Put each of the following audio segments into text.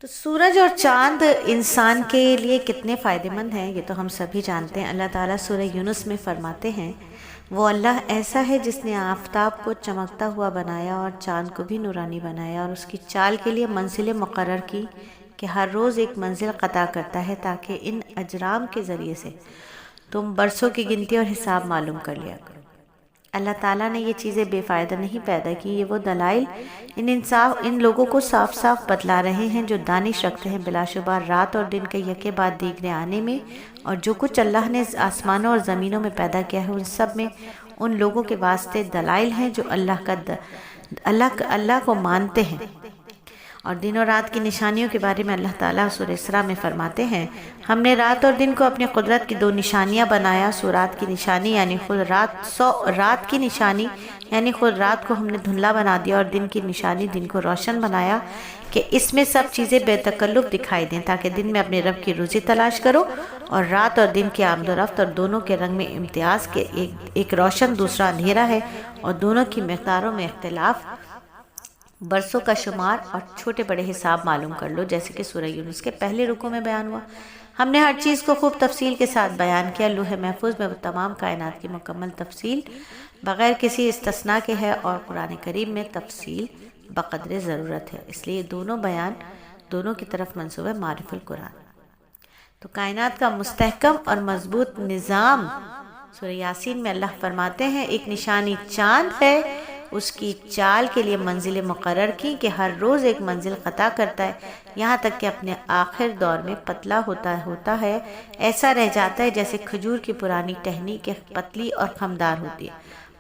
تو سورج اور چاند انسان کے لیے کتنے فائدہ مند ہیں یہ تو ہم سبھی جانتے ہیں۔ اللہ تعالیٰ سورہ یونس میں فرماتے ہیں، وہ اللہ ایسا ہے جس نے آفتاب کو چمکتا ہوا بنایا اور چاند کو بھی نورانی بنایا، اور اس کی چال کے لیے منزلیں مقرر کی کہ ہر روز ایک منزل قطع کرتا ہے تاکہ ان اجرام کے ذریعے سے تم برسوں کی گنتی اور حساب معلوم کر لیا کرو۔ اللہ تعالیٰ نے یہ چیزیں بے فائدہ نہیں پیدا کی، یہ وہ دلائل ان لوگوں کو صاف صاف بتلا رہے ہیں جو دانش رکھتے ہیں بلا شبہ رات اور دن کے یکے بعد دیگرے آنے میں، اور جو کچھ اللہ نے آسمانوں اور زمینوں میں پیدا کیا ہے ان سب میں ان لوگوں کے واسطے دلائل ہیں جو اللہ کو مانتے ہیں۔ اور دن اور رات کی نشانیوں کے بارے میں اللہ تعالیٰ سورہ اسراء میں فرماتے ہیں، ہم نے رات اور دن کو اپنی قدرت کی دو نشانیاں بنایا، سو رات کی نشانی یعنی خود رات کی نشانی یعنی خود رات کو ہم نے دھندلا بنا دیا، اور دن کی نشانی دن کو روشن بنایا کہ اس میں سب چیزیں بے تکلف دکھائی دیں، تاکہ دن میں اپنے رب کی روزی تلاش کرو، اور رات اور دن کی آمد و رفت اور دونوں کے رنگ میں امتیاز کے ایک روشن دوسرا اندھیرا ہے، اور دونوں کی مقداروں میں اختلاف، برسوں کا شمار اور چھوٹے بڑے حساب معلوم کر لو، جیسے کہ سورہ یونس کے پہلے رکوع میں بیان ہوا۔ ہم نے ہر چیز کو خوب تفصیل کے ساتھ بیان کیا، لوح محفوظ میں وہ تمام کائنات کی مکمل تفصیل بغیر کسی استثناء کے ہے، اور قرآن کریم میں تفصیل بقدر ضرورت ہے، اس لیے دونوں بیان دونوں کی طرف منسوب ہے، معرف القرآن۔ تو کائنات کا مستحکم اور مضبوط نظام، سورہ یاسین میں اللہ فرماتے ہیں، ایک نشانی چاند ہے، اس کی چال کے لیے منزلیں مقرر کی کہ ہر روز ایک منزل قطع کرتا ہے، یہاں تک کہ اپنے آخر دور میں پتلا ہوتا ہے، ایسا رہ جاتا ہے جیسے کھجور کی پرانی ٹہنی کے پتلی اور خمدار ہوتی ہے۔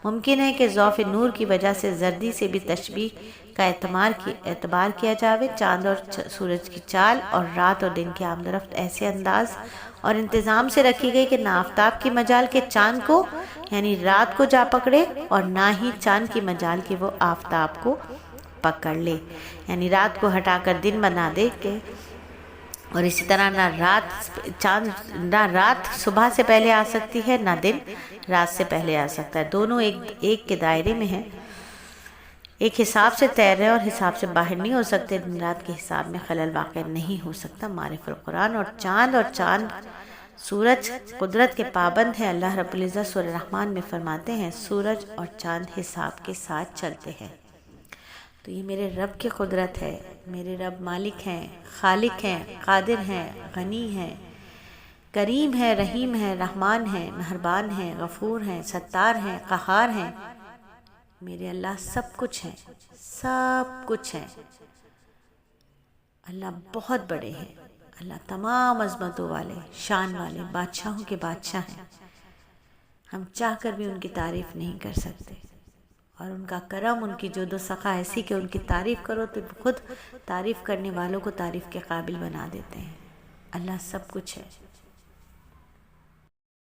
ممکن ہے کہ ضعف نور کی وجہ سے زردی سے بھی تشبیہ کا اعتبار کیا جاوے۔ چاند اور سورج کی چال اور رات اور دن کی آمد و رفت ایسے انداز اور انتظام سے رکھی گئی کہ نہ آفتاب کی مجال کے چاند کو یعنی رات کو جا پکڑے، اور نہ ہی چاند کی مجال کے وہ آفتاب کو پکڑ لے، یعنی رات کو ہٹا کر دن بنا دے کے، اور اسی طرح نہ رات صبح سے پہلے آ سکتی ہے، نہ دن رات سے پہلے آ سکتا ہے، دونوں ایک کے دائرے میں ہیں، ایک حساب سے تیر رہے اور حساب سے باہر نہیں ہو سکتے، دن رات کے حساب میں خلل واقع نہیں ہو سکتا۔ معرف القرآن۔ اور چاند سورج قدرت کے پابند ہیں۔ اللہ رب العزت سورہ رحمان میں فرماتے ہیں، سورج اور چاند حساب کے ساتھ چلتے ہیں۔ تو یہ میرے رب کی قدرت ہے، میرے رب مالک ہیں، خالق ہیں، قادر ہیں، غنی ہیں، کریم ہیں، رحیم ہیں، رحمان ہیں، مہربان ہیں، غفور ہیں، ستار ہیں، قہار ہیں۔ میرے اللہ سب کچھ ہیں، سب کچھ ہیں۔ اللہ بہت بڑے ہیں، اللہ تمام عظمتوں والے، شان والے، بادشاہوں کے بادشاہ ہیں۔ ہم چاہ کر بھی ان کی تعریف نہیں کر سکتے، اور ان کا کرم، ان کی جود و سخا ایسی کہ ان کی تعریف کرو تو خود تعریف کرنے والوں کو تعریف کے قابل بنا دیتے ہیں۔ اللہ سب کچھ ہے۔